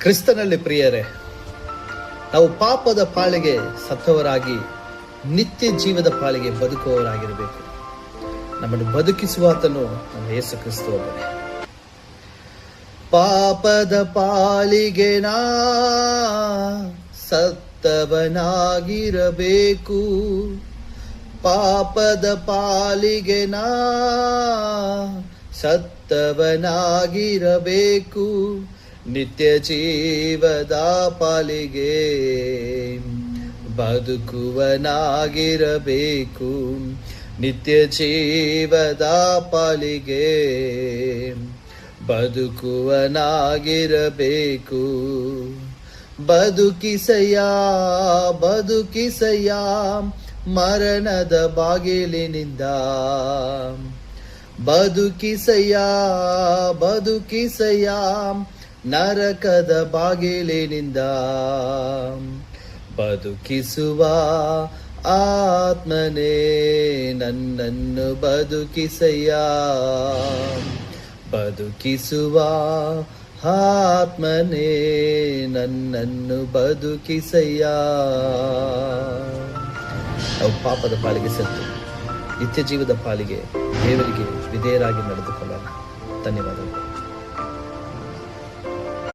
ಕ್ರಿಸ್ತನಲ್ಲಿ ಪ್ರಿಯರೇ, ನಾವು ಪಾಪದ ಪಾಳಿಗೆ ಸತ್ತವರಾಗಿ ನಿತ್ಯ ಜೀವದ ಪಾಳಿಗೆ ಬದುಕುವವರಾಗಿರಬೇಕು. ನಮ್ಮನ್ನು ಬದುಕಿಸುವಾತನು ನಮ್ಮ ಯೇಸು ಕ್ರಿಸ್ತ ಒಬ್ಬನೇ. ಪಾಪದ ಪಾಲಿಗೆ ನಾ ಸತ್ತವನಾಗಿರಬೇಕು, ಪಾಪದ ಪಾಲಿಗೆ ನಾ ಸತ್ತವನಾಗಿರಬೇಕು, ನಿತ್ಯ ಜೀವದ ಪಾಲಿಗೆ ಬದುಕುವನಾಗಿರಬೇಕು, ನಿತ್ಯ ಜೀವದ ಪಾಲಿಗೆ ಬದುಕುವನಾಗಿರಬೇಕು. ಬದುಕಿಸಯ್ಯ ಬದುಕಿಸಯ್ಯ ಮರಣದ ಬಾಗಿಲಿನಿಂದ, ಬದುಕಿಸಯ್ಯ ಬದುಕಿಸಯ್ಯ ನರಕದ ಬಾಗಿಲಿನಿಂದ, ಬದುಕಿಸುವ ಆತ್ಮನೇ ನನ್ನನ್ನು ಬದುಕಿಸಯ್ಯ, ಬದುಕಿಸುವ ಆತ್ಮನೇ ನನ್ನನ್ನು ಬದುಕಿಸಯ್ಯ. ನಾವು ಪಾಪದ ಪಾಲಿಗೆ ಸತ್ತು ನಿತ್ಯ ಜೀವದ ಪಾಲಿಗೆ ದೇವರಿಗೆ ವಿಧೇಯರಾಗಿ ನಡೆದುಕೊಳ್ಳೋಣ. ಧನ್ಯವಾದಗಳು.